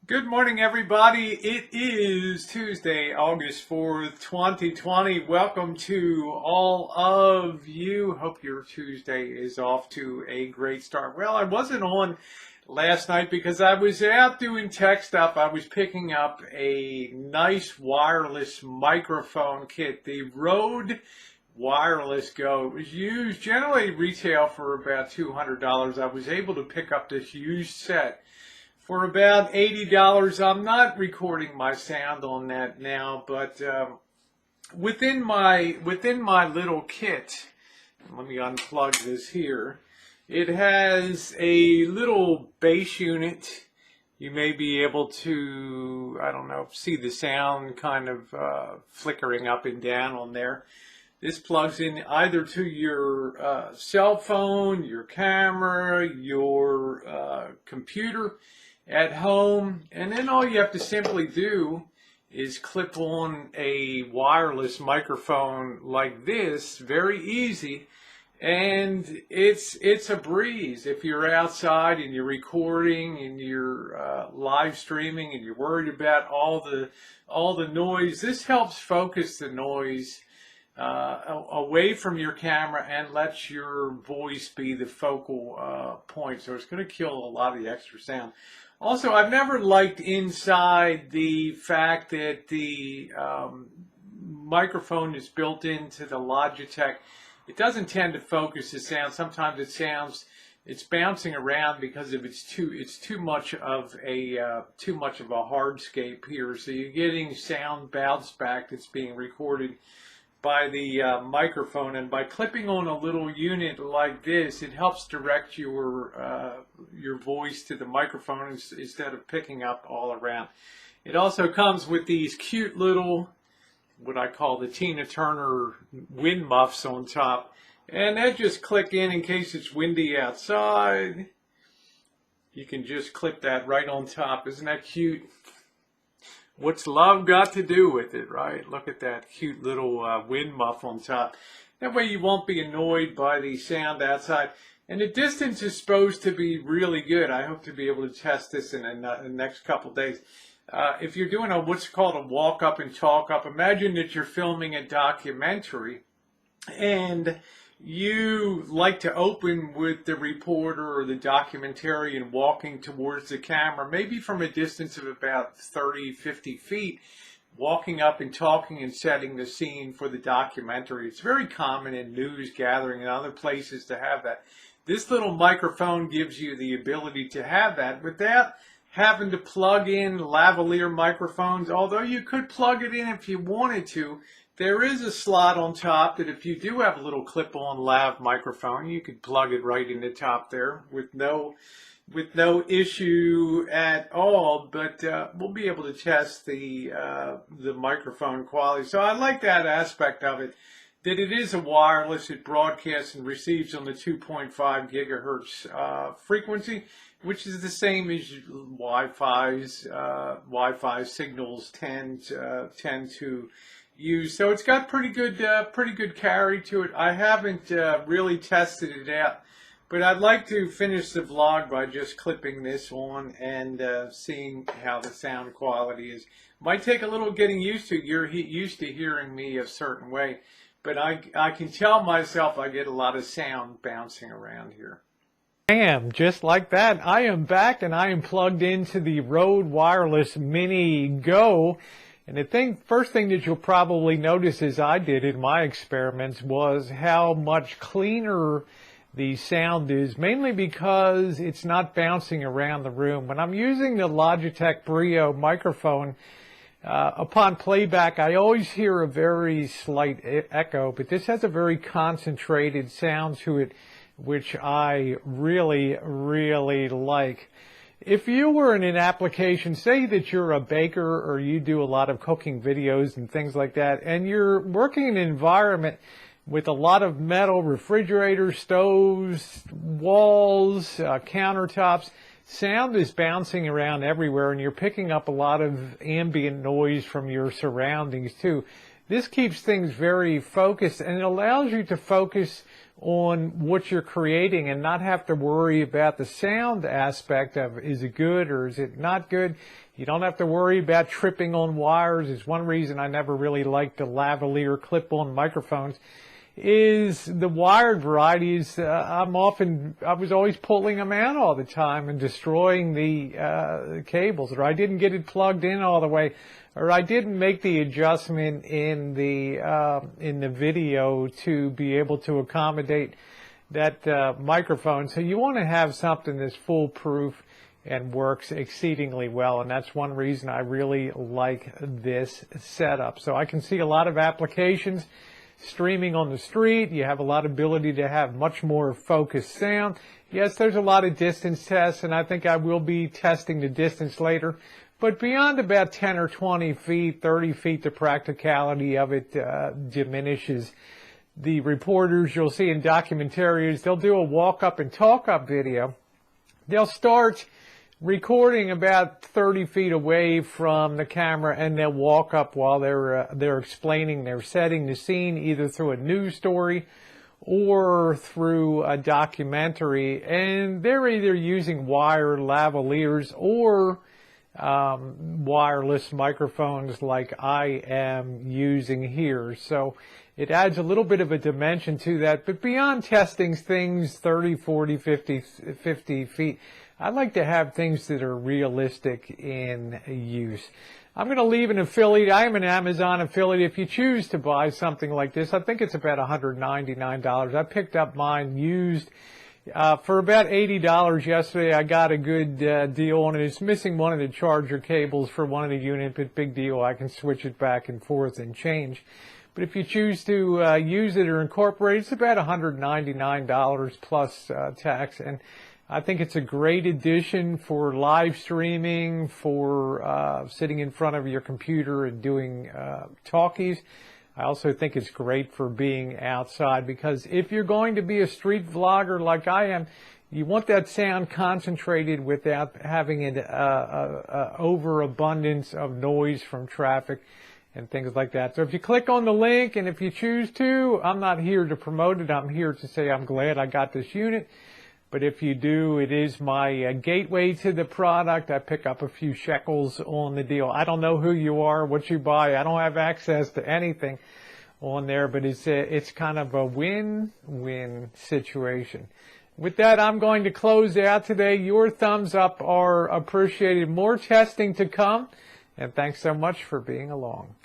Good morning, everybody. It is Tuesday, August 4th, 2020. Welcome to all of you. Hope your Tuesday is off to a great start. Well, I wasn't on last night because I was out doing tech stuff. I was picking up a nice wireless microphone kit, the Rode Wireless Go. It was used, generally retail for about $200. I was able to pick up this used set for about $80. I'm not recording my sound on that now, but within my little kit, let me unplug this here. It has a little bass unit. You may be able to, I don't know, see the sound kind of flickering up and down on there. This plugs in either to your cell phone, your camera, your computer at home, and then all you have to simply do is clip on a wireless microphone like this. Very easy, and it's a breeze. If you're outside and you're recording and you're live streaming and you're worried about all the noise, this helps focus the noise away from your camera and lets your voice be the focal point. So it's going to kill a lot of the extra sound. Also, I've never liked inside the fact that the microphone is built into the Logitech. It doesn't tend to focus the sound. Sometimes it's bouncing around because of it's too much of a hardscape here. So you're getting sound bounce back that's being recorded by the microphone, and by clipping on a little unit like this, it helps direct your voice to the microphone instead of picking up all around. It also comes with these cute little, what I call the Tina Turner wind muffs on top, and that just click in case it's windy outside. You can just clip that right on top. Isn't that cute? What's love got to do with it, right? Look at that cute little wind muff on top. That way you won't be annoyed by the sound outside. And the distance is supposed to be really good. I hope to be able to test this in the next couple days. If you're doing what's called a walk up and talk up, imagine that you're filming a documentary and you like to open with the reporter or the documentarian walking towards the camera, maybe from a distance of about 30, 50 feet, walking up and talking and setting the scene for the documentary. It's very common in news gathering and other places to have that. This little microphone gives you the ability to have that without having to plug in lavalier microphones, although you could plug it in if you wanted to. There is a slot on top that if you do have a little clip-on lav microphone, you could plug it right in the top there with no issue at all. But we'll be able to test the microphone quality. So I like that aspect of it, that it is a wireless. It broadcasts and receives on the 2.5 gigahertz frequency, which is the same as Wi-Fi signals tend to use. So it's got pretty good carry to it. I haven't really tested it out, but I'd like to finish the vlog by just clipping this on and seeing how the sound quality is. Might take a little getting used to. You're used to hearing me a certain way, but I can tell myself I get a lot of sound bouncing around here. Just like that, I am back and I am plugged into the Rode Wireless Mini Go. And the first thing that you'll probably notice, as I did in my experiments, was how much cleaner the sound is, mainly because it's not bouncing around the room. When I'm using the Logitech Brio microphone, upon playback, I always hear a very slight echo, but this has a very concentrated sound to it, which I really, really like. If you were in an application, say that you're a baker or you do a lot of cooking videos and things like that, and you're working in an environment with a lot of metal, refrigerators, stoves, walls, countertops, sound is bouncing around everywhere and you're picking up a lot of ambient noise from your surroundings too. This keeps things very focused and it allows you to focus on what you're creating and not have to worry about the sound aspect of, is it good or is it not good? You don't have to worry about tripping on wires. It's one reason I never really liked the lavalier clip-on microphones, is the wired varieties. I was always pulling them out all the time and destroying the cables, or I didn't get it plugged in all the way, or I didn't make the adjustment in the video to be able to accommodate that microphone. So you want to have something that's foolproof and works exceedingly well, and that's one reason I really like this setup. So I can see a lot of applications streaming on the street. You have a lot of ability to have much more focused sound. Yes, there's a lot of distance tests, and I think I will be testing the distance later. But beyond about 10 or 20 feet, 30 feet, the practicality of it diminishes. The reporters you'll see in documentaries, they'll do a walk-up and talk-up video. They'll start recording about 30 feet away from the camera, and they'll walk up while they're explaining, they're setting the scene either through a news story or through a documentary, and they're either using wire lavaliers or wireless microphones like I am using here. So it adds a little bit of a dimension to that. But beyond testing things 30, 40, 50 feet, I like to have things that are realistic in use. I'm going to leave an affiliate. I am an Amazon affiliate. If you choose to buy something like this, I think it's about $199. I picked up mine used for about $80 yesterday. I got a good deal on it. It's missing one of the charger cables for one of the units, but big deal. I can switch it back and forth and change. But if you choose to use it or incorporate it, it's about $199 plus tax. And I think it's a great addition for live streaming, for sitting in front of your computer and doing talkies. I also think it's great for being outside, because if you're going to be a street vlogger like I am, you want that sound concentrated without having an overabundance of noise from traffic and things like that. So if you click on the link, and if you choose to, I'm not here to promote it. I'm here to say I'm glad I got this unit. But if you do, it is my gateway to the product. I pick up a few shekels on the deal. I don't know who you are, what you buy. I don't have access to anything on there, but it's kind of a win-win situation. With that, I'm going to close out today. Your thumbs up are appreciated. More testing to come, and thanks so much for being along.